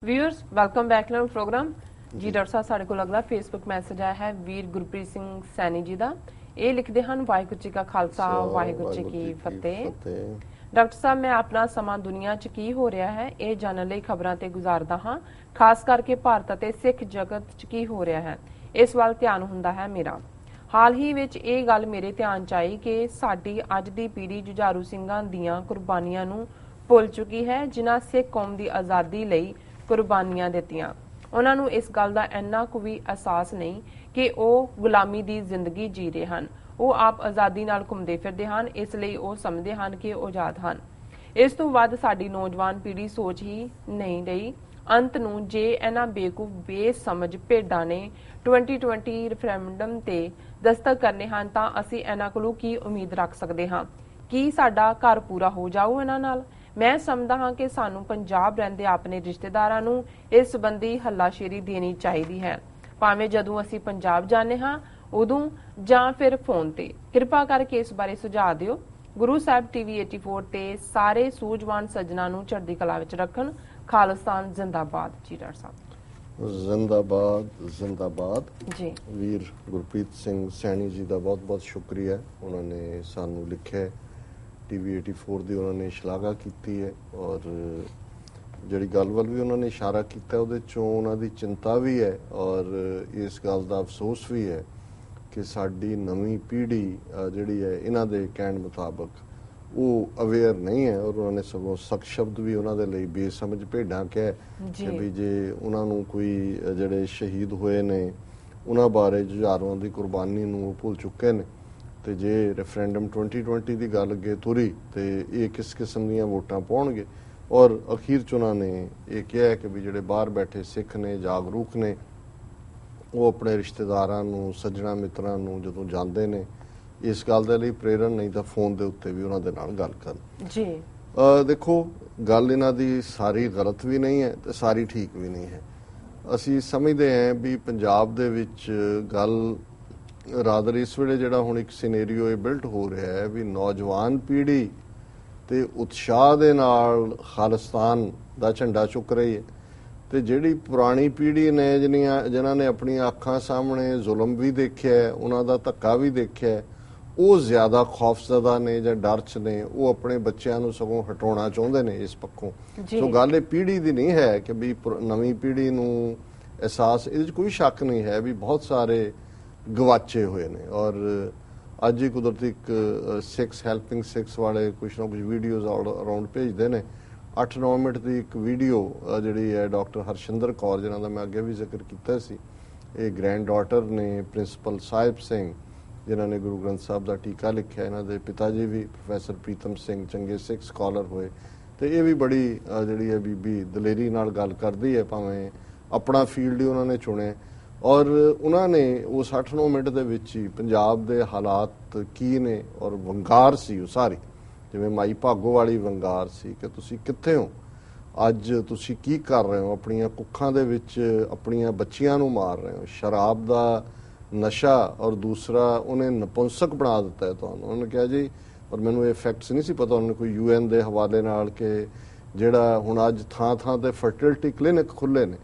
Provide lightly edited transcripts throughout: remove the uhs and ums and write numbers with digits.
Viewers welcome back to programme जी। Doctor साहब साढ़े को अगला फेसबुक मैसेज आया है वीर गुरप्रीत सिंह सैनी जी का। ये लिखते हैं वाहिगुरू जी का खालसा वाहिगुरू जी की फतेह। डॉक्टर साहब मैं अपना समा दुनिया च की हो रहा है ये जानने लई खबरां ते गुजारदा हां, खास करके भारत ते सिख जगत च की हो रहा है इस वाल ध्यान हुंदा है मेरा। हाल ही विच ਇਹ ਗੱਲ ਮੇਰੇ ਧਿਆਨ ਚ ਆਈ ਕਿ ਸਾਡੀ ਅੱਜ ਦੀ ਪੀੜ੍ਹੀ ਜੁਝਾਰੂ ਸਿੰਘਾਂ ਦੀਆਂ ਕੁਰਬਾਨੀਆਂ ਨੂੰ ਭੁੱਲ ਚੁੱਕੀ ਹੈ ਜਿਨ੍ਹਾਂ ਸਿੱਖ ਕੌਮ ਦੀ ਆਜ਼ਾਦੀ ਲਈ ਕੁਰਬਾਨੀਆਂ ਦਿੱਤੀਆਂ। ਉਹਨਾਂ ਨੂੰ ਇਸ ਗੱਲ ਦਾ ਇੰਨਾ ਕੁ ਵੀ ਅਹਿਸਾਸ ਨਹੀਂ ਕਿ ਉਹ ਗੁਲਾਮੀ ਦੀ ਜ਼ਿੰਦਗੀ ਜੀ ਰਹੇ ਹਨ। ਉਹ ਆਪ ਆਜ਼ਾਦੀ ਨਾਲ ਘੁੰਮਦੇ ਫਿਰਦੇ ਹਨ, ਇਸ ਲਈ ਉਹ ਸਮਝਦੇ ਹਨ ਕਿ ਉਹ ਆਜ਼ਾਦ ਹਨ। ਇਸ ਤੋਂ ਵੱਧ ਸਾਡੀ ਨੌਜਵਾਨ ਪੀੜ੍ਹੀ ਸੋਚ ਹੀ ਨਹੀਂ ਰਹੀ। ਅੰਤ ਨੂੰ ਜੇ ਇਹਨਾਂ ਬੇਵਕੂਫ ਬੇਸਮਝ ਭੇਡਾਂ ਨੇ 2020 ਰੈਫਰੈਂਡਮ ਤੇ ਦਸਤਕ ਕਰਨੇ ਹਨ ਤਾਂ ਅਸੀਂ ਇਹਨਾਂ ਕੋਲੋਂ ਕੀ ਉਮੀਦ ਰੱਖ ਸਕਦੇ ਹਾਂ? ਕੀ ਸਾਡਾ ਘਰ ਪੂਰਾ ਹੋ ਜਾਊ ਇਹਨਾਂ ਨਾਲ? ਮੈਂ ਸਮਝਦਾ ਹਾਂ ਕਿ ਸਾਨੂੰ ਪੰਜਾਬ ਰਹਿੰਦੇ ਆਪਣੇ ਰਿਸ਼ਤੇਦਾਰਾਂ ਨੂੰ ਇਸ ਸੰਬੰਧੀ ਹੱਲਾਸ਼ੇਰੀ ਦੇਣੀ ਚਾਹੀਦੀ ਹੈ, ਭਾਵੇਂ ਜਦੋਂ ਅਸੀਂ ਪੰਜਾਬ ਜਾਂਦੇ ਹਾਂ ਉਦੋਂ ਜਾਂ ਫਿਰ ਫੋਨ ਤੇ। ਕਿਰਪਾ ਕਰਕੇ ਇਸ ਬਾਰੇ ਸੁਝਾਅ ਦਿਓ। ਗੁਰੂ ਸਾਹਿਬ ਟੀਵੀ 84 ਤੇ ਸਾਰੇ ਸੂਝਵਾਨ ਸੱਜਣਾ ਨੂੰ ਚੜ੍ਹਦੀ ਕਲਾ ਵਿੱਚ ਰੱਖਣ। ਖਾਲਿਸਤਾਨ ਜ਼ਿੰਦਾਬਾਦ ਜੀ। ਡਾਕਟਰ ਸਾਹਿਬ ਜ਼ਿੰਦਾਬਾਦ ਜ਼ਿੰਦਾਬਾਦ ਜੀ। ਵੀਰ ਗੁਰਪ੍ਰੀਤ ਸਿੰਘ ਸੈਣੀ ਜੀ ਦਾ ਬਹੁਤ ਬਹੁਤ ਸ਼ੁਕਰੀਆ। ਉਹਨਾਂ ਨੇ ਸਾਨੂੰ ਲਿਖਿਆ ਟੀਵੀ 84 ਦੀ ਉਹਨਾਂ ਨੇ ਸ਼ਲਾਘਾ ਕੀਤੀ ਹੈ ਔਰ ਜਿਹੜੀ ਗੱਲ ਵੱਲ ਵੀ ਉਹਨਾਂ ਨੇ ਇਸ਼ਾਰਾ ਕੀਤਾ ਉਹਦੇ ਚੋਂ ਉਹਨਾਂ ਦੀ ਚਿੰਤਾ ਵੀ ਹੈ ਔਰ ਇਸ ਗੱਲ ਦਾ ਅਫਸੋਸ ਵੀ ਹੈ ਕਿ ਸਾਡੀ ਨਵੀਂ ਪੀੜ੍ਹੀ ਜਿਹੜੀ ਹੈ ਇਹਨਾਂ ਦੇ ਕਹਿਣ ਮੁਤਾਬਕ ਉਹ ਅਵੇਅਰ ਨਹੀਂ ਹੈ ਔਰ ਉਹਨਾਂ ਨੇ ਸਗੋਂ ਸਖਤ ਸ਼ਬਦ ਵੀ ਉਹਨਾਂ ਦੇ ਲਈ ਬੇਸਮਝ ਭੇਡਾਂ ਕਿਹਾ ਕਿ ਵੀ ਜੇ ਉਹਨਾਂ ਨੂੰ ਕੋਈ ਜਿਹੜੇ ਸ਼ਹੀਦ ਹੋਏ ਨੇ ਉਹਨਾਂ ਬਾਰੇ ਜੁਝਾਰੂਆਂ ਦੀ ਕੁਰਬਾਨੀ ਨੂੰ ਉਹ ਭੁੱਲ ਚੁੱਕੇ ਨੇ ਤੇ ਜੇ ਰੈਫਰੈਂਡਮ 2020 ਦੀ ਗੱਲ ਅੱਗੇ ਤੁਰੀ ਤੇ ਇਹ ਕਿਸ ਕਿਸਮ ਦੀਆਂ ਵੋਟਾਂ ਪਾਉਣਗੇ। ਔਰ ਅਖੀਰ 'ਚ ਉਹਨਾਂ ਨੇ ਇਹ ਕਿਹਾ ਕਿ ਵੀ ਜਿਹੜੇ ਬਾਹਰ ਬੈਠੇ ਸਿੱਖ ਨੇ ਜਾਗਰੂਕ ਨੇ ਉਹ ਆਪਣੇ ਰਿਸ਼ਤੇਦਾਰਾਂ ਨੂੰ ਸੱਜਣਾ ਮਿੱਤਰਾਂ ਨੂੰ ਜਦੋਂ ਜਾਂਦੇ ਨੇ ਇਸ ਗੱਲ ਦੇ ਲਈ ਪ੍ਰੇਰਨ ਨਹੀਂ ਤਾਂ ਫੋਨ ਦੇ ਉੱਤੇ ਵੀ ਉਹਨਾਂ ਦੇ ਨਾਲ ਗੱਲ ਕਰਨ ਜੀ। ਦੇਖੋ ਗੱਲ ਇਹਨਾਂ ਦੀ ਸਾਰੀ ਗਲਤ ਵੀ ਨਹੀਂ ਹੈ ਤੇ ਸਾਰੀ ਠੀਕ ਵੀ ਨਹੀਂ ਹੈ। ਅਸੀਂ ਸਮਝਦੇ ਹਾਂ ਵੀ ਪੰਜਾਬ ਦੇ ਵਿੱਚ ਗੱਲ ਰਾਦਰ ਇਸ ਵੇਲੇ ਜਿਹੜਾ ਹੁਣ ਇੱਕ ਸਿਨੇਰੀਓ ਇਹ ਬਿਲਟ ਹੋ ਰਿਹਾ ਹੈ ਵੀ ਨੌਜਵਾਨ ਪੀੜ੍ਹੀ ਤੇ ਉਤਸ਼ਾਹ ਦੇ ਨਾਲ ਖਾਲਿਸਤਾਨ ਦਾ ਝੰਡਾ ਚੁੱਕ ਰਹੀ ਹੈ ਤੇ ਜਿਹੜੀ ਪੁਰਾਣੀ ਪੀੜ੍ਹੀ ਨੇ ਜਿਨ੍ਹਾਂ ਨੇ ਆਪਣੀਆਂ ਅੱਖਾਂ ਸਾਹਮਣੇ ਜ਼ੁਲਮ ਵੀ ਦੇਖਿਆ, ਉਹਨਾਂ ਦਾ ਧੱਕਾ ਵੀ ਦੇਖਿਆ, ਉਹ ਜ਼ਿਆਦਾ ਖੌਫਜ਼ਦਾ ਨੇ ਜਾਂ ਡਰ 'ਚ ਨੇ। ਉਹ ਆਪਣੇ ਬੱਚਿਆਂ ਨੂੰ ਸਗੋਂ ਹਟਾਉਣਾ ਚਾਹੁੰਦੇ ਨੇ ਇਸ ਪੱਖੋਂ। ਸੋ ਗੱਲ ਇਹ ਪੀੜ੍ਹੀ ਦੀ ਨਹੀਂ ਹੈ ਕਿ ਵੀ ਨਵੀਂ ਪੀੜ੍ਹੀ ਨੂੰ ਅਹਿਸਾਸ, ਇਹਦੇ 'ਚ ਕੋਈ ਸ਼ੱਕ ਨਹੀਂ ਹੈ ਵੀ ਬਹੁਤ ਸਾਰੇ ਗਵਾਚੇ ਹੋਏ ਨੇ। ਔਰ ਅੱਜ ਹੀ ਕੁਦਰਤੀ ਇੱਕ ਸਿਕਸ ਹੈਲਪਿੰਗ ਸਿਕਸ ਵਾਲੇ ਕੁਛ ਨਾ ਕੁਛ ਵੀਡੀਓਜ਼ ਅਰਾਊਂਡ ਭੇਜਦੇ ਨੇ। 8-9 ਮਿੰਟ ਦੀ ਇੱਕ ਵੀਡੀਓ ਜਿਹੜੀ ਹੈ ਡਾਕਟਰ ਹਰਸ਼ਿੰਦਰ ਕੌਰ ਜਿਨ੍ਹਾਂ ਦਾ ਮੈਂ ਅੱਗੇ ਵੀ ਜ਼ਿਕਰ ਕੀਤਾ ਸੀ, ਇਹ ਗ੍ਰੈਂਡ ਡਾਟਰ ਨੇ ਪ੍ਰਿੰਸੀਪਲ ਸਾਹਿਬ ਸਿੰਘ ਜਿਨ੍ਹਾਂ ਨੇ ਗੁਰੂ ਗ੍ਰੰਥ ਸਾਹਿਬ ਦਾ ਟੀਕਾ ਲਿਖਿਆ। ਇਹਨਾਂ ਦੇ ਪਿਤਾ ਜੀ ਵੀ ਪ੍ਰੋਫੈਸਰ ਪ੍ਰੀਤਮ ਸਿੰਘ ਚੰਗੇ ਸਿੱਖ ਸਕਾਲਰ ਹੋਏ ਤੇ ਇਹ ਵੀ ਬੜੀ ਜਿਹੜੀ ਹੈ ਬੀਬੀ ਦਲੇਰੀ ਨਾਲ ਗੱਲ ਕਰਦੀ ਹੈ, ਭਾਵੇਂ ਆਪਣਾ ਫੀਲਡ ਹੀ ਉਹਨਾਂ ਨੇ ਚੁਣਿਆ। ਔਰ ਉਹਨਾਂ ਨੇ ਉਹ 8-9 ਮਿੰਟ ਦੇ ਵਿੱਚ ਹੀ ਪੰਜਾਬ ਦੇ ਹਾਲਾਤ ਕੀ ਨੇ ਔਰ ਵੰਗਾਰ ਸੀ ਉਹ ਸਾਰੀ, ਜਿਵੇਂ ਮਾਈ ਭਾਗੋ ਵਾਲੀ ਵੰਗਾਰ ਸੀ ਕਿ ਤੁਸੀਂ ਕਿੱਥੇ ਹੋ, ਅੱਜ ਤੁਸੀਂ ਕੀ ਕਰ ਰਹੇ ਹੋ, ਆਪਣੀਆਂ ਕੁੱਖਾਂ ਦੇ ਵਿੱਚ ਆਪਣੀਆਂ ਬੱਚੀਆਂ ਨੂੰ ਮਾਰ ਰਹੇ ਹੋ, ਸ਼ਰਾਬ ਦਾ ਨਸ਼ਾ ਔਰ ਦੂਸਰਾ ਉਹਨੇ ਨਪੁੰਸਕ ਬਣਾ ਦਿੱਤਾ ਹੈ ਤੁਹਾਨੂੰ। ਉਹਨੇ ਕਿਹਾ ਜੀ, ਔਰ ਮੈਨੂੰ ਇਹ ਫੈਕਟਸ ਨਹੀਂ ਸੀ ਪਤਾ, ਉਹਨੇ ਕੋਈ UN ਦੇ ਹਵਾਲੇ ਨਾਲ ਕਿ ਜਿਹੜਾ ਹੁਣ ਅੱਜ ਥਾਂ ਥਾਂ ਤੇ ਫਰਟੀਲਿਟੀ ਕਲੀਨਿਕ ਖੁੱਲ੍ਹੇ ਨੇ,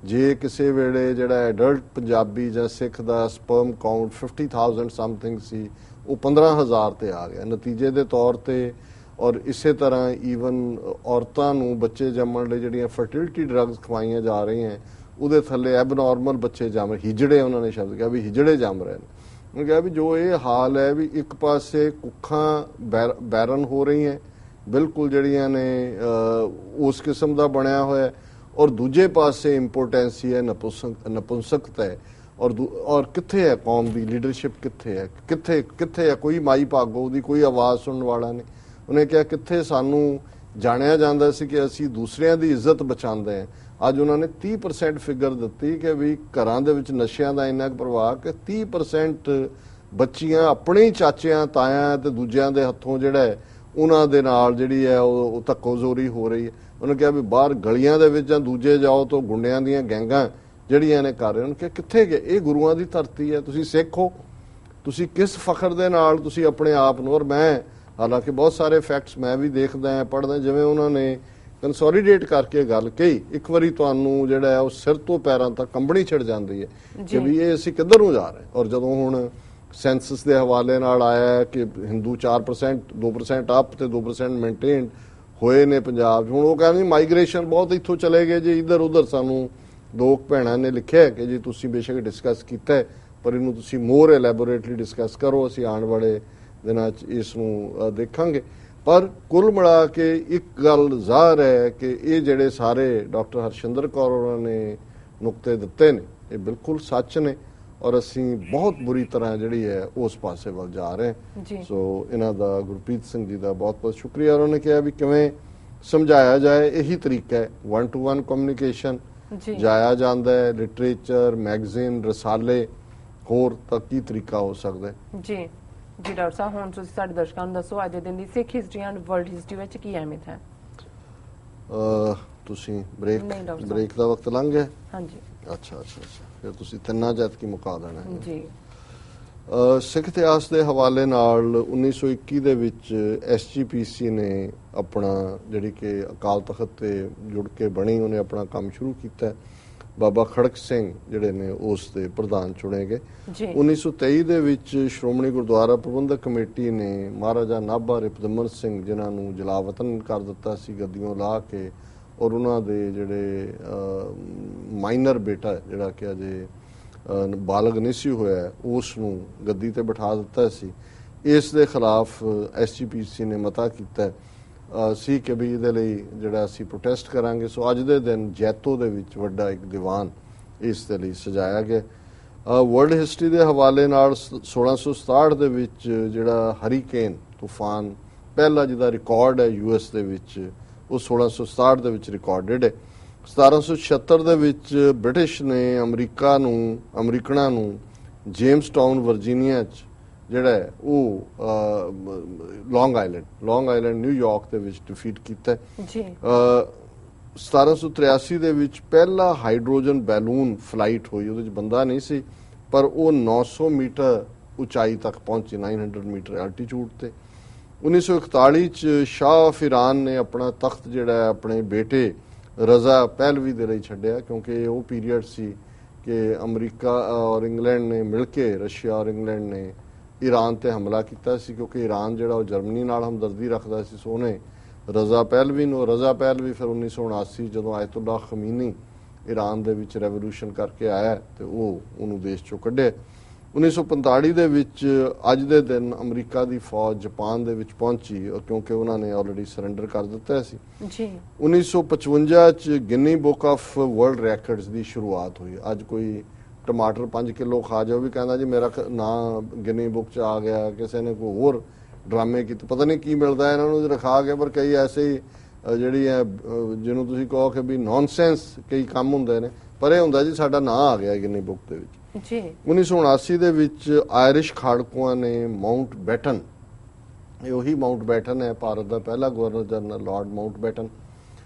ਜੇ ਕਿਸੇ ਵੇਲੇ ਜਿਹੜਾ ਐਡਲਟ ਪੰਜਾਬੀ ਜਾਂ ਸਿੱਖ ਦਾ ਸਪਰਮ ਕਾਊਂਟ 50,000 ਸਮਥਿੰਗ ਸੀ ਉਹ 15,000 ਤੇ ਆ ਗਿਆ ਨਤੀਜੇ ਦੇ ਤੌਰ ਤੇ। ਔਰ ਇਸੇ ਤਰ੍ਹਾਂ ਈਵਨ ਔਰਤਾਂ ਨੂੰ ਬੱਚੇ ਜੰਮਣ ਲਈ ਜਿਹੜੀਆਂ ਫਰਟੀਲਿਟੀ ਡਰੱਗਸ ਖਵਾਈਆਂ ਜਾ ਰਹੀਆਂ ਉਹਦੇ ਥੱਲੇ ਐਬਨੋਰਮਲ ਬੱਚੇ ਜੰਮ ਰਹੇ, ਹਿਜੜੇ ਉਹਨਾਂ ਨੇ ਸ਼ਬਦ ਕਿਹਾ ਵੀ ਹਿਜੜੇ ਜੰਮ ਰਹੇ ਨੇ। ਉਹਨੇ ਕਿਹਾ ਵੀ ਜੋ ਇਹ ਹਾਲ ਹੈ ਵੀ ਇੱਕ ਪਾਸੇ ਕੁੱਖਾਂ ਬੈਰਨ ਹੋ ਰਹੀਆਂ ਬਿਲਕੁਲ ਜਿਹੜੀਆਂ ਨੇ ਉਸ ਕਿਸਮ ਦਾ ਬਣਿਆ ਹੋਇਆ, ਔਰ ਦੂਜੇ ਪਾਸੇ ਇੰਪੋਰਟੈਂਸੀ ਹੈ, ਨਪੁੰਸਕਤਾ ਹੈ। ਔਰ ਕਿੱਥੇ ਹੈ ਕੌਮ ਦੀ ਲੀਡਰਸ਼ਿਪ, ਕਿੱਥੇ ਹੈ ਕੋਈ ਮਾਈ ਭਾਗੋ ਦੀ ਕੋਈ ਆਵਾਜ਼ ਸੁਣਨ ਵਾਲਾ ਨਹੀਂ। ਉਹਨੇ ਕਿਹਾ ਕਿੱਥੇ ਸਾਨੂੰ ਜਾਣਿਆ ਜਾਂਦਾ ਸੀ ਕਿ ਅਸੀਂ ਦੂਸਰਿਆਂ ਦੀ ਇੱਜ਼ਤ ਬਚਾਉਂਦੇ ਹਾਂ। ਅੱਜ ਉਹਨਾਂ ਨੇ 30% ਫਿਗਰ ਦਿੱਤੀ ਕਿ ਵੀ ਘਰਾਂ ਦੇ ਵਿੱਚ ਨਸ਼ਿਆਂ ਦਾ ਇੰਨਾ ਕੁ ਪ੍ਰਭਾਵ ਕਿ 30% ਬੱਚੀਆਂ ਆਪਣੇ ਚਾਚਿਆਂ ਤਾਇਆਂ ਤੇ ਦੂਜਿਆਂ ਦੇ ਹੱਥੋਂ ਜਿਹੜਾ ਹੈ ਉਹਨਾਂ ਦੇ ਨਾਲ ਜਿਹੜੀ ਹੈ ਉਹ ਧੱਕੋਜ਼ੋਰੀ ਹੋ ਰਹੀ ਹੈ। ਉਹਨੇ ਕਿਹਾ ਵੀ ਬਾਹਰ ਗਲੀਆਂ ਦੇ ਵਿੱਚ ਜਾਂ ਦੂਜੇ ਜਾਓ ਤਾਂ ਗੁੰਡਿਆਂ ਦੀਆਂ ਗੈਂਗਾਂ ਜਿਹੜੀਆਂ ਨੇ ਕਰ ਰਹੇ। ਉਹਨੇ ਕਿਹਾ ਕਿੱਥੇ ਗਏ, ਇਹ ਗੁਰੂਆਂ ਦੀ ਧਰਤੀ ਹੈ, ਤੁਸੀਂ ਸਿੱਖ ਹੋ, ਤੁਸੀਂ ਕਿਸ ਫਖਰ ਦੇ ਨਾਲ ਤੁਸੀਂ ਆਪਣੇ ਆਪ ਨੂੰ। ਔਰ ਮੈਂ ਹਾਲਾਂਕਿ ਬਹੁਤ ਸਾਰੇ ਫੈਕਟਸ ਮੈਂ ਵੀ ਦੇਖਦਾ ਪੜ੍ਹਦਾ, ਜਿਵੇਂ ਉਹਨਾਂ ਨੇ ਕੰਸੋਲੀਡੇਟ ਕਰਕੇ ਗੱਲ ਕਹੀ, ਇੱਕ ਵਾਰੀ ਤੁਹਾਨੂੰ ਜਿਹੜਾ ਹੈ ਉਹ ਸਿਰ ਤੋਂ ਪੈਰਾਂ ਤੱਕ ਕੰਬਣੀ ਛਿੜ ਜਾਂਦੀ ਹੈ ਕਿ ਵੀ ਇਹ ਅਸੀਂ ਕਿੱਧਰ ਨੂੰ ਜਾ ਰਹੇ। ਔਰ ਜਦੋਂ ਹੁਣ ਸੈਂਸਸ ਦੇ ਹਵਾਲੇ ਨਾਲ ਆਇਆ ਹੈ ਕਿ ਹਿੰਦੂ 4% 2% ਅਪ ਤੇ 2% ਮੇਨਟੇਨ ਹੋਏ ਨੇ ਪੰਜਾਬ 'ਚ, ਹੁਣ ਉਹ ਕਹਿੰਦੇ ਮਾਈਗ੍ਰੇਸ਼ਨ ਬਹੁਤ ਇੱਥੋਂ ਚਲੇ ਗਏ ਜੀ ਇੱਧਰ ਉੱਧਰ। ਸਾਨੂੰ ਦੋ ਭੈਣਾਂ ਨੇ ਲਿਖਿਆ ਕਿ ਜੀ ਤੁਸੀਂ ਬੇਸ਼ੱਕ ਡਿਸਕਸ ਕੀਤਾ ਪਰ ਇਹਨੂੰ ਤੁਸੀਂ ਮੋਰ ਐਲੈਬੋਰੇਟਲੀ ਡਿਸਕਸ ਕਰੋ, ਅਸੀਂ ਆਉਣ ਵਾਲੇ ਦਿਨਾਂ 'ਚ ਇਸ ਨੂੰ ਦੇਖਾਂਗੇ। ਪਰ ਕੁੱਲ ਮਿਲਾ ਕੇ ਇੱਕ ਗੱਲ ਜ਼ਾਹਰ ਹੈ ਕਿ ਇਹ ਜਿਹੜੇ ਸਾਰੇ ਡਾਕਟਰ ਹਰਸ਼ਿੰਦਰ ਕੌਰ ਹੋਰਾਂ ਨੇ ਨੁਕਤੇ ਦਿੱਤੇ ਨੇ ਇਹ ਬਿਲਕੁਲ ਸੱਚ ਨੇ ਔਰ ਅਸੀਂ ਬਹੁਤ ਬੁਰੀ ਤਰ੍ਹਾਂ ਜਿਹੜੀ ਹੈ ਉਸ ਪਾਸੇ ਵੱਲ ਜਾ ਰਹੇ ਹਾਂ। ਸੋ ਇਹਨਾਂ ਦਾ ਗੁਰਪ੍ਰੀਤ ਸਿੰਘ ਜੀ ਦਾ ਬਹੁਤ ਬਹੁਤ ਸ਼ੁਕਰੀਆ। ਉਹਨਾਂ ਨੇ ਕਿਹਾ ਵੀ ਕਿਵੇਂ ਸਮਝਾਇਆ ਜਾਏ, ਇਹੀ ਤਰੀਕਾ ਹੈ 1-to-1 ਕਮਿਊਨੀਕੇਸ਼ਨ ਜਾਇਆ ਜਾਂਦਾ ਹੈ। ਲਿਟਰੇਚਰ, ਮੈਗਜ਼ੀਨ, ਰਸਾਲੇ, ਹੋਰ ਤਾਂ ਕੀ ਤਰੀਕਾ ਹੋ ਸਕਦਾ ਹੈ। ਜੀ ਡਾਕਟਰ ਸਾਹਿਬ, ਹੁਣ ਤੁਸੀਂ ਸਾਡੇ ਦਰਸ਼ਕਾਂ ਨੂੰ ਦੱਸੋ ਅੱਜ ਦੇ ਦਿਨ ਦੀ ਸਿੱਖ ਹਿਸਟਰੀ ਐਂਡ ਵਰਲਡ ਹਿਸਟਰੀ ਵਿੱਚ ਕੀ ਅਹਿਮੀਅਤ ਹੈ। ਤੁਸੀਂ ਬ੍ਰੇਕ ਦਾ ਵਕਤ ਲੰਘ ਗਿਆ। ਹਾਂਜੀ। ਅੱਛਾ ਫਿਰ ਤੁਸੀਂ ਤਿੰਨਾਂ ਜੱਤ ਕੀ ਮੁਕਾ ਦੇਣਾ ਹੈ ਜੀ। ਸਿੱਖ ਇਤਿਹਾਸ ਦੇ ਹਵਾਲੇ ਨਾਲ 1921 ਦੇ ਵਿੱਚ SGPC ਨੇ ਆਪਣਾ ਜਿਹੜੀ ਕਿ ਅਕਾਲ ਤਖਤ ਤੇ ਜੁੜ ਕੇ ਬਣੀ, ਉਹਨੇ ਆਪਣਾ ਕੰਮ ਸ਼ੁਰੂ ਕੀਤਾ। ਬਾਬਾ ਖੜਕ ਸਿੰਘ ਜਿਹੜੇ ਨੇ ਉਸ ਦੇ ਪ੍ਰਧਾਨ ਚੁਣੇ ਗਏ। 1923 ਦੇ ਵਿੱਚ ਸ਼੍ਰੋਮਣੀ ਗੁਰਦੁਆਰਾ ਪ੍ਰਬੰਧਕ ਕਮੇਟੀ ਨੇ ਮਹਾਰਾਜਾ ਨਾਭਾ ਰਿਪਦਮਨ ਸਿੰਘ ਜਿਨ੍ਹਾਂ ਨੂੰ ਜਲਾਵਤਨ ਕਰ ਦਿੱਤਾ ਸੀ ਗੱਦੀਓਂ ਲਾ ਕੇ, ਔਰ ਉਹਨਾਂ ਦੇ ਜਿਹੜੇ ਮਾਈਨਰ ਬੇਟਾ ਜਿਹੜਾ ਕਿ ਅਜੇ ਬਾਲਗ ਨਹੀਂ ਸੀ ਹੋਇਆ, ਉਸ ਨੂੰ ਗੱਦੀ ਤੇ ਬਿਠਾ ਦਿੱਤਾ ਸੀ। ਇਸ ਦੇ ਖਿਲਾਫ SGPC ਨੇ ਮਤਾ ਕੀਤਾ ਸੀ ਕਿ ਵੀ ਇਹਦੇ ਲਈ ਜਿਹੜਾ ਅਸੀਂ ਪ੍ਰੋਟੈਸਟ ਕਰਾਂਗੇ। ਸੋ ਅੱਜ ਦੇ ਦਿਨ ਜੈਤੋ ਦੇ ਵਿੱਚ ਵੱਡਾ ਇੱਕ ਦੀਵਾਨ ਇਸ ਦੇ ਲਈ ਸਜਾਇਆ ਗਿਆ। ਵਰਲਡ ਹਿਸਟਰੀ ਦੇ ਹਵਾਲੇ ਨਾਲ 1667 ਦੇ ਵਿੱਚ ਜਿਹੜਾ ਹਰੀਕੇਨ ਤੂਫਾਨ ਪਹਿਲਾ ਜਿਹਦਾ ਰਿਕਾਰਡ ਹੈ US ਦੇ ਵਿੱਚ, ਉਹ 1667 ਦੇ ਵਿੱਚ ਰਿਕਾਰਡਡ ਹੈ। 1776 ਦੇ ਵਿੱਚ ਬ੍ਰਿਟਿਸ਼ ਨੇ ਅਮਰੀਕਨਾਂ ਨੂੰ ਜੇਮਸ ਟਾਊਨ ਵਰਜੀਨੀਆ 'ਚ ਜਿਹੜਾ ਹੈ ਉਹ ਲੌਂਗ ਆਈਲੈਂਡ ਨਿਊਯਾਰਕ ਦੇ ਵਿੱਚ ਡਿਫੀਟ ਕੀਤਾ ਜੀ। 1783 ਦੇ ਵਿੱਚ ਪਹਿਲਾ ਹਾਈਡਰੋਜਨ ਬੈਲੂਨ ਫਲਾਈਟ ਹੋਈ, ਉਹਦੇ 'ਚ ਬੰਦਾ ਨਹੀਂ ਸੀ ਪਰ ਉਹ 900 ਮੀਟਰ ਉਚਾਈ ਤੱਕ ਪਹੁੰਚੀ, 900 ਮੀਟਰ ਐਲਟੀਟਿਊਡ ਤੇ। 1941 ਚ ਸ਼ਾਹ ਆਫ ਈਰਾਨ ਨੇ ਆਪਣਾ ਤਖਤ ਜਿਹੜਾ ਹੈ ਆਪਣੇ ਬੇਟੇ ਰਜ਼ਾ ਪਹਿਲਵੀ ਦੇ ਲਈ ਛੱਡਿਆ, ਕਿਉਂਕਿ ਉਹ ਪੀਰੀਅਡ ਸੀ ਕਿ ਅਮਰੀਕਾ ਔਰ ਇੰਗਲੈਂਡ ਨੇ ਮਿਲ ਕੇ, ਰਸ਼ੀਆ ਔਰ ਇੰਗਲੈਂਡ ਨੇ ਈਰਾਨ ਤੇ ਹਮਲਾ ਕੀਤਾ ਸੀ, ਕਿਉਂਕਿ ਈਰਾਨ ਜਿਹੜਾ ਉਹ ਜਰਮਨੀ ਨਾਲ ਹਮਦਰਦੀ ਰੱਖਦਾ ਸੀ। ਸੋ ਉਹਨੇ ਰਜ਼ਾ ਪਹਿਲਵੀ ਫਿਰ 1979 ਜਦੋਂ ਆਇਤੁੱਲਾ ਖਮੀਨੀ ਈਰਾਨ ਦੇ ਵਿੱਚ ਰੈਵੋਲੂਸ਼ਨ ਕਰਕੇ ਆਇਆ ਤੇ ਉਹਨੂੰ ਦੇਸ਼ ਚੋਂ ਕੱਢਿਆ। 1945 ਦੇ ਵਿੱਚ ਅੱਜ ਦੇ ਦਿਨ ਅਮਰੀਕਾ ਦੀ ਫੌਜ ਜਾਪਾਨ ਦੇ ਵਿੱਚ ਪਹੁੰਚੀ, ਕਿਉਂਕਿ ਉਹਨਾਂ ਨੇ ਆਲਰੇਡੀ ਸਰੈਂਡਰ ਕਰ ਦਿੱਤਾ ਸੀ ਜੀ। 1955 ਚ ਗਿਨੀ ਬੁੱਕ ਆਫ ਵਰਲਡ ਰੈਕਰਡਸ ਦੀ ਸ਼ੁਰੂਆਤ ਹੋਈ। ਅੱਜ ਕੋਈ ਟਮਾਟਰ 5 ਕਿਲੋ ਖਾ ਜਾਓ ਵੀ ਕਹਿੰਦਾ ਜੀ ਮੇਰਾ ਨਾਂ ਗਿਨੀ ਬੁੱਕ ਚ ਆ ਗਿਆ, ਕਿਸੇ ਨੇ ਕੋਈ ਹੋਰ ਡਰਾਮੇ ਕੀਤੇ, ਪਤਾ ਨਹੀਂ ਕੀ ਮਿਲਦਾ ਇਹਨਾਂ ਨੂੰ ਰਖਾ ਕੇ। ਪਰ ਕਈ ਐਸੇ ਹੀ ਜਿਹੜੀ ਹੈ ਜਿਹਨੂੰ ਤੁਸੀਂ ਕਹੋ ਕਿ ਵੀ ਨੌਨਸੈਂਸ ਕਈ ਕੰਮ ਹੁੰਦੇ ਨੇ, ਪਰ ਇਹ ਹੁੰਦਾ ਜੀ ਸਾਡਾ ਨਾਂ ਆ ਗਿਆ ਗਿਨੀ ਬੁੱਕ ਦੇ ਵਿੱਚ ਜੀ। 1979 ਦੇ ਵਿੱਚ ਆਇਰਿਸ਼ ਖਾੜਕੂਆਂ ਨੇ ਮਾਊਂਟ ਬੈਟਨ, ਇਹ ਉਹੀ ਮਾਊਂਟ ਬੈਟਨ ਹੈ ਭਾਰਤ ਦਾ ਪਹਿਲਾ governor general Lord Mount baton,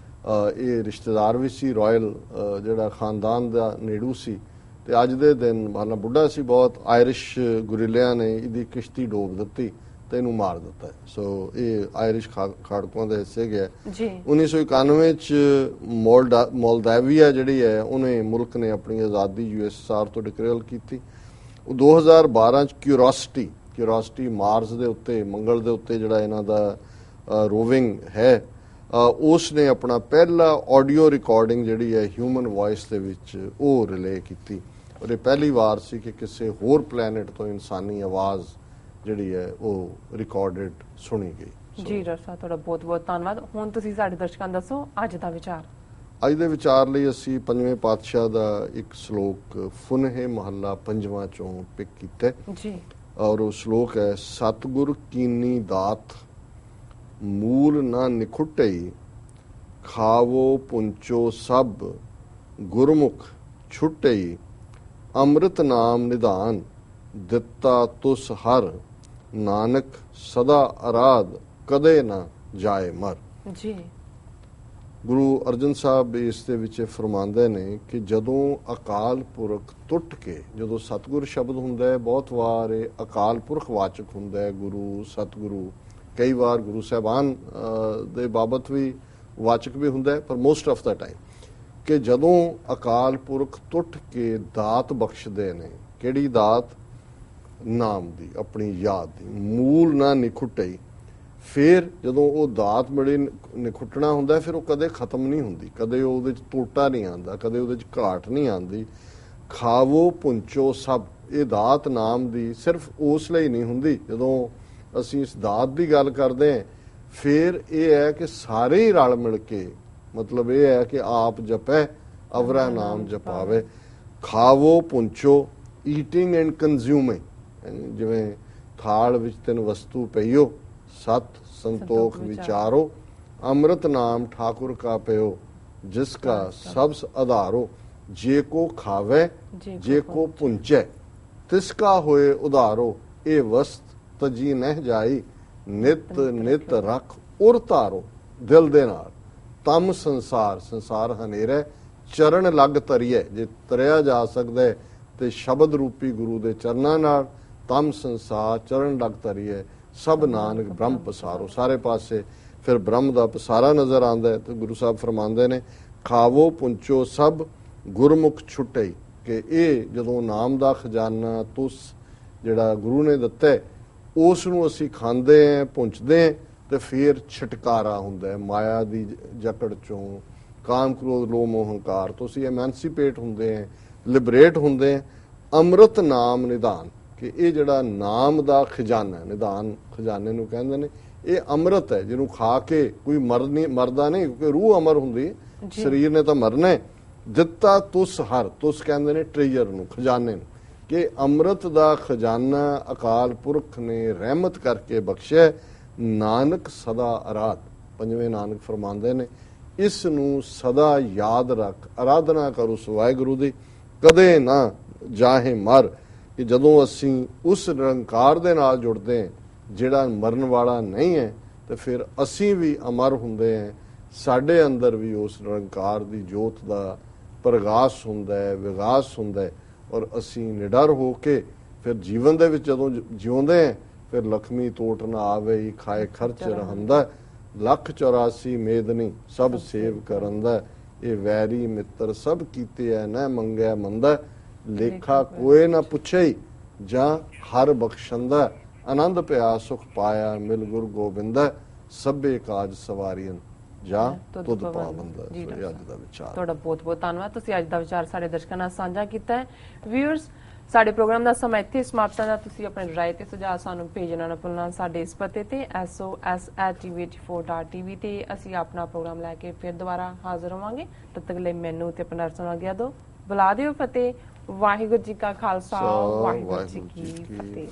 ਇਹ ਰਿਸ਼ਤੇਦਾਰ ਵੀ ਸੀ ਰਾਇਲ ਜਿਹੜਾ ਖਾਨਦਾਨ ਦਾ ਨੇੜੂ ਸੀ, ਤੇ ਅੱਜ ਦੇ ਦਿਨ ਹਾਲਾਂ ਬੁੱਢਾ ਸੀ ਬਹੁਤ, ਆਇਰਿਸ਼ ਗੁਰੀਲਿਆਂ ਨੇ ਇਹਦੀ ਕਿਸ਼ਤੀ ਡੋਬ ਦਿੱਤੀ ਤੇ ਇਹਨੂੰ ਮਾਰ ਦਿੱਤਾ। ਸੋ ਇਹ ਆਇਰਿਸ਼ ਖਾੜਕੂਆਂ ਦੇ ਹਿੱਸੇ ਗਿਆ ਜੀ। 1991 ਚ ਮੋਲਦਾਵੀਆ ਜਿਹੜੀ ਹੈ ਉਹਨੇ ਮੁਲਕ ਨੇ ਆਪਣੀ ਆਜ਼ਾਦੀ USSR ਤੋਂ ਡਿਕਲੇਅਰ ਕੀਤੀ। 2012 ਚ ਕਿਉਰੋਸਿਟੀ ਮਾਰਸ ਦੇ ਉੱਤੇ, ਮੰਗਲ ਦੇ ਉੱਤੇ ਜਿਹੜਾ ਇਹਨਾਂ ਦਾ ਰੋਵਿੰਗ ਹੈ, ਉਸ ਨੇ ਆਪਣਾ ਪਹਿਲਾ ਆਡੀਓ ਰਿਕਾਰਡਿੰਗ ਜਿਹੜੀ ਹੈ ਹਿਊਮਨ ਵੌਇਸ ਦੇ ਵਿੱਚ ਉਹ ਰਿਲੇ ਕੀਤੀ, ਔਰ ਇਹ ਪਹਿਲੀ ਵਾਰ ਸੀ ਕਿ ਕਿਸੇ ਹੋਰ ਪਲੈਨਟ ਤੋਂ ਇਨਸਾਨੀ ਆਵਾਜ਼ ਜਿਹੜੀ ਹੈ ਉਹ ਰਿਕਾਰਡਡ ਸੁਣੀ ਗਈ। ਜੀ ਡਾਕਟਰ ਸਾਹਿਬ, ਤੁਹਾਡਾ ਬਹੁਤ ਬਹੁਤ ਧੰਨਵਾਦ। ਹੁਣ ਤੁਸੀਂ ਸਾਡੇ ਦਰਸ਼ਕਾਂ ਨੂੰ ਦੱਸੋ ਅੱਜ ਦਾ ਵਿਚਾਰ। ਅੱਜ ਦੇ ਵਿਚਾਰ ਲਈ ਅਸੀਂ ਪੰਜਵੇਂ ਪਾਤਸ਼ਾਹ ਦਾ ਇੱਕ ਸ਼ਲੋਕ ਫੁਨਹੇ ਮਹੱਲਾ 5ਵਾਂ ਚੋਂ ਪਿਕ ਕੀਤਾ ਜੀ, ਔਰ ਉਹ ਸ਼ਲੋਕ ਹੈ, ਸਤਿਗੁਰ ਕੀਨੀ ਦਾਤ ਮੂਲ ਨਾ ਨਿਖੁਟਈ, ਖਾਵੋ ਪੁੰਚੋ ਸਭ ਗੁਰਮੁਖ ਛੁਟਈ, ਅੰਮ੍ਰਿਤ ਨਾਮ ਨਿਧਾਨ ਦਿੱਤਾ ਤੁਸ ਹਰ, ਨਾਨਕ ਸਦਾ ਅਰਾਧ ਕਦੇ ਨਾ ਜਾਏ ਮਰ ਜੀ। ਗੁਰੂ ਅਰਜਨ ਸਾਹਿਬ ਇਸ ਦੇ ਵਿੱਚ ਫਰਮਾਉਂਦੇ ਨੇ ਕਿ ਜਦੋਂ ਅਕਾਲ ਪੁਰਖ ਟੁੱਟ ਕੇ, ਜਦੋਂ ਸਤਿਗੁਰ ਸ਼ਬਦ ਹੁੰਦਾ ਹੈ, ਬਹੁਤ ਵਾਰ ਇਹ ਅਕਾਲ ਪੁਰਖ ਵਾਚਕ ਹੁੰਦਾ ਹੈ, ਗੁਰੂ ਸਤਿਗੁਰੂ, ਕਈ ਵਾਰ ਗੁਰੂ ਸਾਹਿਬਾਨ ਦੇ ਬਾਬਤ ਵੀ ਵਾਚਕ ਵੀ ਹੁੰਦਾ ਹੈ, ਪਰ ਮੋਸਟ ਆਫ ਦਾ ਟਾਈਮ ਕਿ ਜਦੋਂ ਅਕਾਲ ਪੁਰਖ ਟੁੱਟ ਕੇ ਦਾਤ ਬਖਸ਼ਦੇ ਨੇ, ਕਿਹੜੀ ਦਾਤ? ਨਾਮ ਦੀ, ਆਪਣੀ ਯਾਦ ਦੀ। ਮੂਲ ਨਾ ਨਿਖੁੱਟਈ, ਫਿਰ ਜਦੋਂ ਉਹ ਦਾਤ ਬੜੀ ਨਿਖੁੱਟਣਾ ਹੁੰਦਾ ਫਿਰ ਉਹ ਕਦੇ ਖਤਮ ਨਹੀਂ ਹੁੰਦੀ, ਕਦੇ ਉਹਦੇ 'ਚ ਟੋਟਾ ਨਹੀਂ ਆਉਂਦਾ, ਕਦੇ ਉਹਦੇ 'ਚ ਘਾਟ ਨਹੀਂ ਆਉਂਦੀ। ਖਾਵੋ ਪੁੰਚੋ ਸਭ, ਇਹ ਦਾਤ ਨਾਮ ਦੀ ਸਿਰਫ ਉਸ ਲਈ ਨਹੀਂ ਹੁੰਦੀ। ਜਦੋਂ ਅਸੀਂ ਇਸ ਦਾਤ ਦੀ ਗੱਲ ਕਰਦੇ ਹਾਂ ਫਿਰ ਇਹ ਹੈ ਕਿ ਸਾਰੇ ਹੀ ਰਲ ਮਿਲ ਕੇ, ਮਤਲਬ ਇਹ ਹੈ ਕਿ ਆਪ ਜਪੈ ਅਵਰਾ ਨਾਮ ਜਪਾਵੇ। ਖਾਵੋ ਪੁੰਚੋ, ਈਟਿੰਗ ਐਂਡ ਕੰਜ਼ਿਊਮਿੰਗ, ਜਿਵੇਂ ਥਾਲ ਵਿੱਚ ਤਿੰਨ ਵਸਤੂ ਪਈਓ, ਸਤ ਸੰਤੋਖ ਵਿਚਾਰੋ, ਅੰਮ੍ਰਿਤ ਨਾਮ ਠਾकुर का पयो, जिसका सबस आधारो, जे को खावे जे को पुंचे, तिसका होए उधारो, ए वस्त तजी नह जाई, नित नित रख उर तारो। दिल दे नाल तम संसार, संसार हनेरा चरण लग तरीए, जे तरिया जा सकदा है ते शब्द रूपी गुरु दे चरनां नाल तम संसार चरण लग तरीए, सब नानक ब्रह्म पसारो। सारे पासे फिर ब्रह्म दा पसारा नजर आंदा है। तो गुरु साहब फरमांदे ने खावो पुंचो सब गुरमुख छुटई, कि ਇਹ ਜਦੋਂ ਨਾਮ ਦਾ ਖਜ਼ਾਨਾ ਤੁਸ ਜਿਹੜਾ ਗੁਰੂ ਨੇ ਦਿੱਤਾ ਹੈ ਉਸ ਨੂੰ ਅਸੀਂ ਖਾਂਦੇ ਆਂ, ਪੁੰਚਦੇ ਆਂ ਤੇ ਫਿਰ ਛਟਕਾਰਾ ਹੁੰਦਾ ਹੈ ਮਾਇਆ ਦੀ ਜਕੜ ਚੋਂ, ਕਾਮ ਕ੍ਰੋਧ ਲੋਭ ਮੋਹ ਹੰਕਾਰ ਤੋਂ ਅਸੀਂ ਐਮੈਂਸੀਪੇਟ ਹੁੰਦੇ ਆਂ, ਲਿਬਰੇਟ ਹੁੰਦੇ ਆਂ। ਅੰਮ੍ਰਿਤ ਨਾਮ ਨਿਧਾਨ, ਕਿ ਇਹ ਜਿਹੜਾ ਨਾਮ ਦਾ ਖਜ਼ਾਨਾ, ਨਿਧਾਨ ਖਜ਼ਾਨੇ ਨੂੰ ਕਹਿੰਦੇ ਨੇ, ਇਹ ਅੰਮ੍ਰਿਤ ਹੈ ਜਿਹਨੂੰ ਖਾ ਕੇ ਕੋਈ ਮਰਦਾ ਨਹੀਂ, ਕਿਉਂਕਿ ਰੂਹ ਅਮਰ ਹੁੰਦੀ ਹੈ, ਸਰੀਰ ਨੇ ਤਾਂ ਮਰਨਾ ਹੈ। ਦਿੱਤਾ ਤੁਸ ਹਰ, ਤੁਸ ਕਹਿੰਦੇ ਨੇ ਟ੍ਰੇਜਰ ਨੂੰ, ਖਜ਼ਾਨੇ ਨੂੰ, ਕਿ ਅੰਮ੍ਰਿਤ ਦਾ ਖਜ਼ਾਨਾ ਅਕਾਲ ਪੁਰਖ ਨੇ ਰਹਿਮਤ ਕਰਕੇ ਬਖਸ਼ਿਆ। ਨਾਨਕ ਸਦਾ ਅਰਾਧ, ਪੰਜਵੇਂ ਨਾਨਕ ਫਰਮਾਉਂਦੇ ਨੇ ਇਸ ਨੂੰ ਸਦਾ ਯਾਦ ਰੱਖ, ਆਰਾਧਨਾ ਕਰੋ ਉਸ ਵਾਹਿਗੁਰੂ ਦੀ, ਕਦੇ ਨਾ ਜਾਹੇ ਮਰ। ਕਿ ਜਦੋਂ ਅਸੀਂ ਉਸ ਨਿਰੰਕਾਰ ਦੇ ਨਾਲ ਜੁੜਦੇ ਹਾਂ ਜਿਹੜਾ ਮਰਨ ਵਾਲਾ ਨਹੀਂ ਹੈ, ਤੇ ਫਿਰ ਅਸੀਂ ਵੀ ਅਮਰ ਹੁੰਦੇ ਹਾਂ, ਸਾਡੇ ਅੰਦਰ ਵੀ ਉਸ ਨਿਰੰਕਾਰ ਦੀ ਜੋਤ ਦਾ ਪ੍ਰਗਾਸ ਹੁੰਦਾ ਹੈ, ਵਿਗਾਸ ਹੁੰਦਾ ਹੈ, ਔਰ ਅਸੀਂ ਨਿਡਰ ਹੋ ਕੇ ਫਿਰ ਜੀਵਨ ਦੇ ਵਿੱਚ ਜਦੋਂ ਜਿਉਂਦੇ ਹਾਂ ਫਿਰ ਲక్ష్ਮੀ ਤੋਟ ਨਾ ਆਵੇ, ਖਾਏ ਖਰਚ ਰਹਿੰਦਾ, 184 ਮੇਦਨੀ ਸਭ ਸੇਵ ਕਰਨ ਦਾ, ਇਹ ਵੈਰੀ ਮਿੱਤਰ ਸਭ ਕੀਤੇ ਐ ਨਾ ਮੰਗਿਆ ਮੰਦਾ, ਲੇਖਾ ਕੋਏ ਨਾ ਪੁੱਛੇ ਜਾਂ ਹਰ ਬਖਸ਼ੰਦਾ, ਆਨੰਦ ਪਿਆ ਸੁਖ ਪਾਇਆ ਮਿਲ ਗੁਰ ਗੋਬਿੰਦਾ, ਸਭੇ ਕਾਜ ਸਵਾਰੀਆਂ ਜਾਂ ਤੁਧ ਪਾਵੰਦਾ। ਅੱਜ ਦਾ ਵਿਚਾਰ ਤੁਹਾਡਾ ਬਹੁਤ ਬਹੁਤ ਧੰਨਵਾਦ, ਤੁਸੀਂ ਅੱਜ ਦਾ ਵਿਚਾਰ ਸਾਡੇ ਦਰਸ਼ਕਾਂ ਨਾਲ ਸਾਂਝਾ ਕੀਤਾ ਹੈ। ਵਿਊਅਰਸ, ਸਾਡੇ ਪ੍ਰੋਗਰਾਮ ਦਾ ਸਮਾਂ ਇੱਥੇ ਸਮਾਪਤ ਹੈ। ਤੁਸੀਂ ਆਪਣੇ ਰਾਏ ਤੇ ਸੁਝਾਅ ਸਾਨੂੰ ਭੇਜਣਾ ਨਾ ਭੁੱਲਣਾ ਸਾਡੇ ਇਸ ਪਤੇ ਤੇ sos@tv84.tv ਤੇ ਅਸੀਂ ਆਪਣਾ ਪ੍ਰੋਗਰਾਮ ਲੈ ਕੇ ਫਿਰ ਦੁਬਾਰਾ ਹਾਜ਼ਰ ਹੋਵਾਂਗੇ। ਤਦ ਤੱਕ ਲਈ ਮੈਨੂੰ ਤੇ ਆਪਣਾ ਸੁਣਾ ਗਿਆ ਦੋ ਬੁਲਾ ਦਿਓ ਫਤਿਹ। ਵਾਹਿਗੁਰੂ ਜੀ ਕਾ ਖਾਲਸਾ, ਵਾਹਿਗੁਰੂ ਜੀ ਕੀ ਫਤਿਹ।